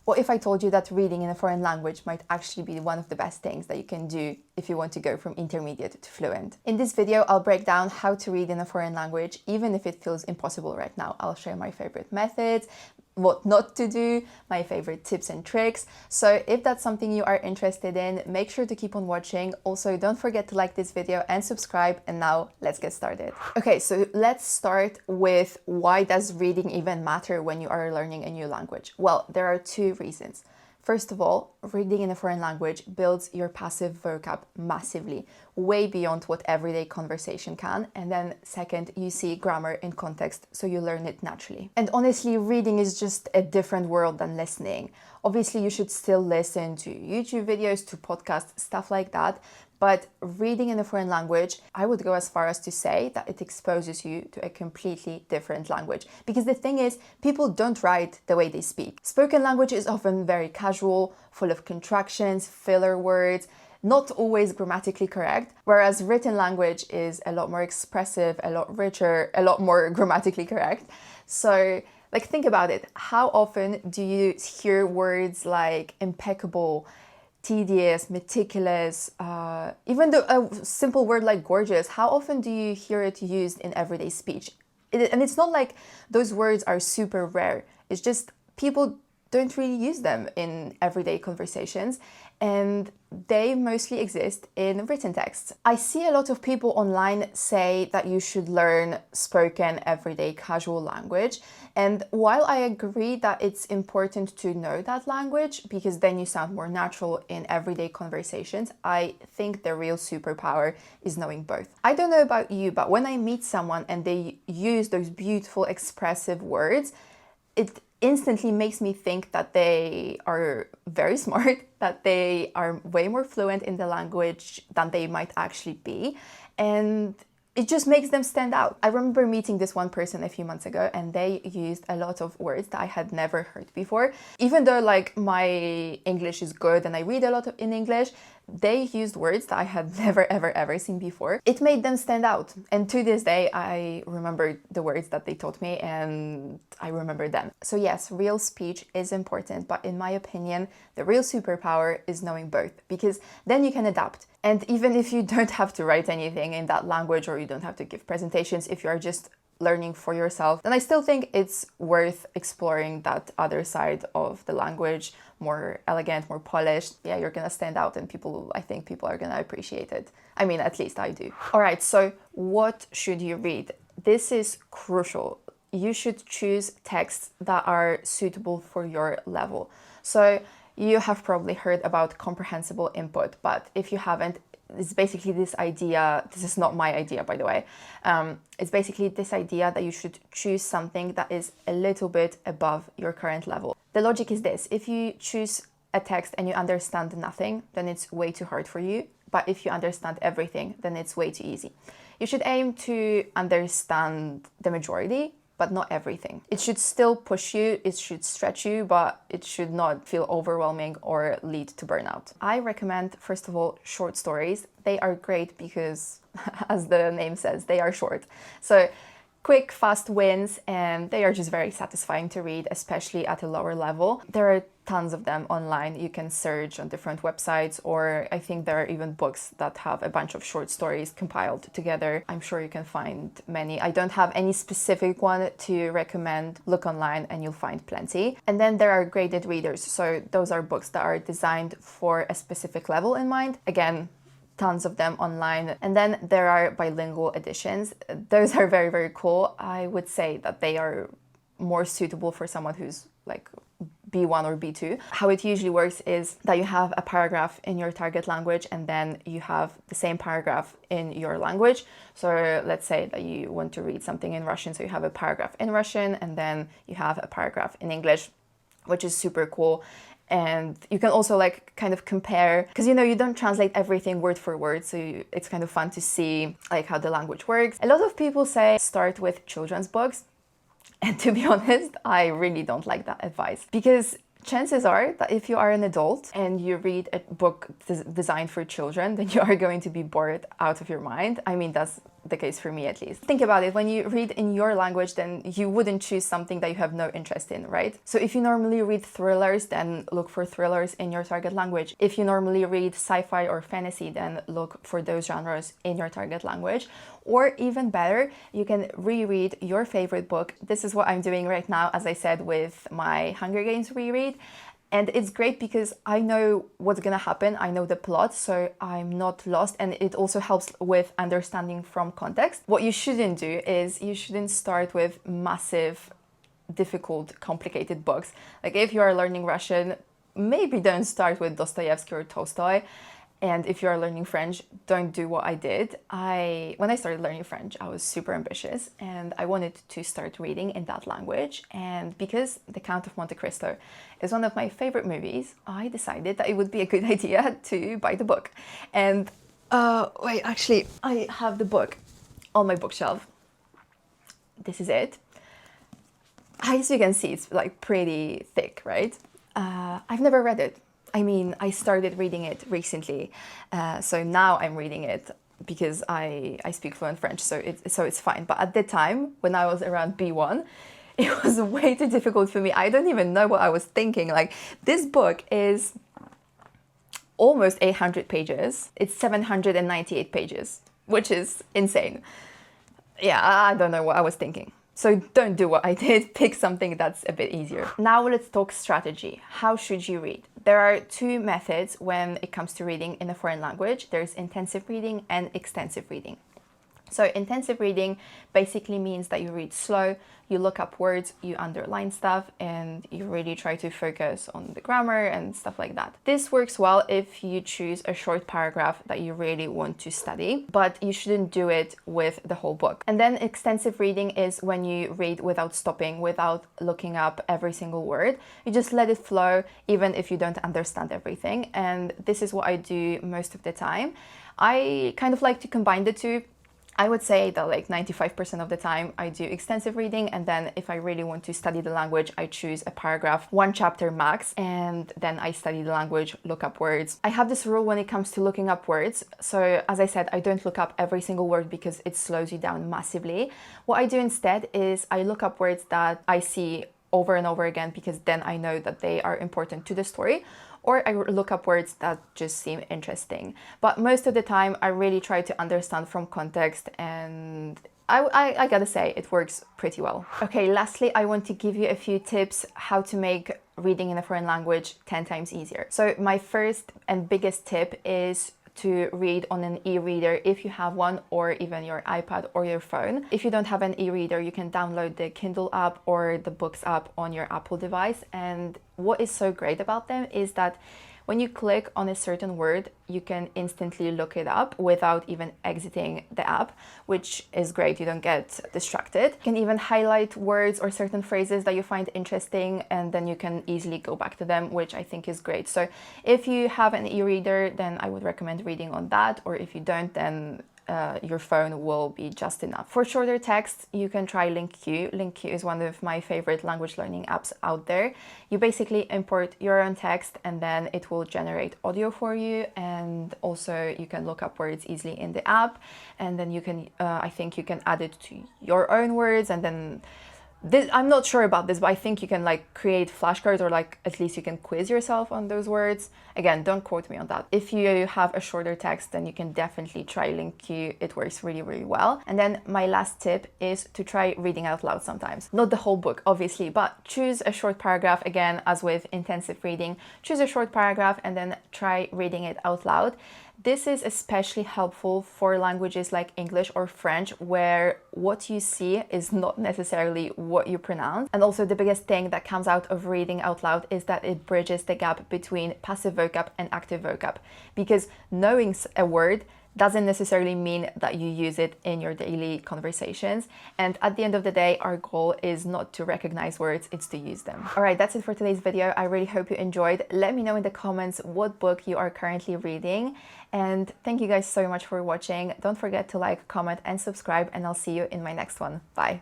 What if I told you that reading in a foreign language might actually be one of the best things that you can do if you want to go from intermediate to fluent? In this video, I'll break down how to read in a foreign language, even if it feels impossible right now. I'll share my favorite methods, what not to do, my favorite tips and tricks. So if that's something you are interested in, make sure to keep on watching. Also, don't forget to like this video and subscribe. And now let's get started. Okay, so let's start with why does reading even matter when you are learning a new language? Well, there are two reasons. First of all, reading in a foreign language builds your passive vocab massively, way beyond what everyday conversation can. And then second, you see grammar in context, so you learn it naturally. And honestly, reading is just a different world than listening. Obviously, you should still listen to YouTube videos, to podcasts, stuff like that. But reading in a foreign language, I would go as far as to say that it exposes you to a completely different language. Because the thing is, people don't write the way they speak. Spoken language is often very casual, full of contractions, filler words, not always grammatically correct, whereas written language is a lot more expressive, a lot richer, a lot more grammatically correct. So, think about it. How often do you hear words like impeccable, tedious, meticulous, even a simple word like gorgeous? How often do you hear it used in everyday speech? And it's not like those words are super rare. It's just people don't really use them in everyday conversations, and they mostly exist in written texts. I see a lot of people online say that you should learn spoken, everyday, casual language. And while I agree that it's important to know that language because then you sound more natural in everyday conversations, I think the real superpower is knowing both. I don't know about you, but when I meet someone and they use those beautiful, expressive words, it instantly makes me think that they are very smart, that they are way more fluent in the language than they might actually be. And it just makes them stand out. I remember meeting this one person a few months ago and they used a lot of words that I had never heard before. Even though my English is good and I read a lot in English, they used words that I had never, ever seen before. It made them stand out. And to this day, I remember the words that they taught me and I remember them. So yes, real speech is important, but in my opinion, the real superpower is knowing both, because then you can adapt. And even if you don't have to write anything in that language or you don't have to give presentations, if you are just learning for yourself, then I still think it's worth exploring that other side of the language, more elegant, more polished. Yeah, you're gonna stand out and I think people are gonna appreciate it. I mean, at least I do. All right, so what should you read? This is crucial. You should choose texts that are suitable for your level. So you have probably heard about comprehensible input, but if you haven't, it's basically this idea, this is not my idea, by the way. It's basically this idea that you should choose something that is a little bit above your current level. The logic is this: if you choose a text and you understand nothing, then it's way too hard for you. But if you understand everything, then it's way too easy. You should aim to understand the majority, but not everything. It should still push you, it should stretch you, but it should not feel overwhelming or lead to burnout. I recommend, first of all, short stories. They are great because, as the name says, they are short. So quick, fast wins, and they are just very satisfying to read, especially at a lower level. There are tons of them online. You can search on different websites, or I think there are even books that have a bunch of short stories compiled together. I'm sure you can find many. I don't have any specific one to recommend. Look online and you'll find plenty. And then there are graded readers. So those are books that are designed for a specific level in mind. Again, tons of them online. And then there are bilingual editions. Those are very cool. I would say that they are more suitable for someone who's like B1 or B2. How it usually works is that you have a paragraph in your target language and then you have the same paragraph in your language. So let's say that you want to read something in Russian, so you have a paragraph in Russian and then you have a paragraph in English, which is super cool. And you can also kind of compare, because you don't translate everything word for word, so it's kind of fun to see how the language works. A lot of people say start with children's books. And to be honest, I really don't like that advice, because chances are that if you are an adult and you read a book designed for children, then you are going to be bored out of your mind. I mean, that's the case for me at least. Think about it, when you read in your language, then you wouldn't choose something that you have no interest in, right? So if you normally read thrillers, then look for thrillers in your target language. If you normally read sci-fi or fantasy, then look for those genres in your target language. Or even better, you can reread your favorite book. This is what I'm doing right now, as I said, with my Hunger Games reread. And it's great because I know what's gonna happen, I know the plot, so I'm not lost, and it also helps with understanding from context. What you shouldn't do is you shouldn't start with massive, difficult, complicated books. Like if you are learning Russian, maybe don't start with Dostoevsky or Tolstoy. And if you are learning French, don't do what I did. When I started learning French, I was super ambitious and I wanted to start reading in that language. And because The Count of Monte Cristo is one of my favorite movies, I decided that it would be a good idea to buy the book. And wait, actually, I have the book on my bookshelf. This is it. As you can see, it's like pretty thick, right? I've never read it. I mean, I started reading it recently, so now I'm reading it because I speak fluent French, so it's fine. But at the time, when I was around B1, it was way too difficult for me. I don't even know what I was thinking. Like, this book is almost 800 pages. It's 798 pages, which is insane. Yeah, I don't know what I was thinking. So don't do what I did, pick something that's a bit easier. Now let's talk strategy. How should you read? There are two methods when it comes to reading in a foreign language. There's intensive reading and extensive reading. So intensive reading basically means that you read slow, you look up words, you underline stuff, and you really try to focus on the grammar and stuff like that. This works well if you choose a short paragraph that you really want to study, but you shouldn't do it with the whole book. And then extensive reading is when you read without stopping, without looking up every single word. You just let it flow, even if you don't understand everything. And this is what I do most of the time. I kind of like to combine the two. I would say that like 95% of the time I do extensive reading, and then if I really want to study the language, I choose a paragraph, one chapter max, and then I study the language, look up words. I have this rule when it comes to looking up words. So as I said, I don't look up every single word because it slows you down massively. What I do instead is I look up words that I see over and over again because then I know that they are important to the story. Or I look up words that just seem interesting. But most of the time, I really try to understand from context, and I gotta say, it works pretty well. Okay, lastly, I want to give you a few tips how to make reading in a foreign language 10 times easier. So my first and biggest tip is to read on an e-reader if you have one, or even your iPad or your phone. If you don't have an e-reader, you can download the Kindle app or the Books app on your Apple device. And what is so great about them is that when you click on a certain word, you can instantly look it up without even exiting the app, which is great. You don't get distracted. You can even highlight words or certain phrases that you find interesting, and then you can easily go back to them, which I think is great. So if you have an e-reader, then I would recommend reading on that, or if you don't, then your phone will be just enough. For shorter text, you can try LinkQ. LinkQ is one of my favorite language learning apps out there. You basically import your own text and then it will generate audio for you, and also you can look up words easily in the app, and then you can, I think you can add it to your own words, and then I'm not sure about this, but I think you can like create flashcards, or like at least you can quiz yourself on those words. Again, don't quote me on that. If you have a shorter text, then you can definitely try LinkQ. It works really, really well. And then my last tip is to try reading out loud sometimes. Not the whole book, obviously, but choose a short paragraph. Again, as with intensive reading, choose a short paragraph and then try reading it out loud. This is especially helpful for languages like English or French, where what you see is not necessarily what you pronounce. And also the biggest thing that comes out of reading out loud is that it bridges the gap between passive vocab and active vocab, because knowing a word doesn't necessarily mean that you use it in your daily conversations. And at the end of the day, our goal is not to recognize words, it's to use them. All right, that's it for today's video. I really hope you enjoyed. Let me know in the comments what book you are currently reading. And thank you guys so much for watching. Don't forget to like, comment, and subscribe, and I'll see you in my next one. Bye.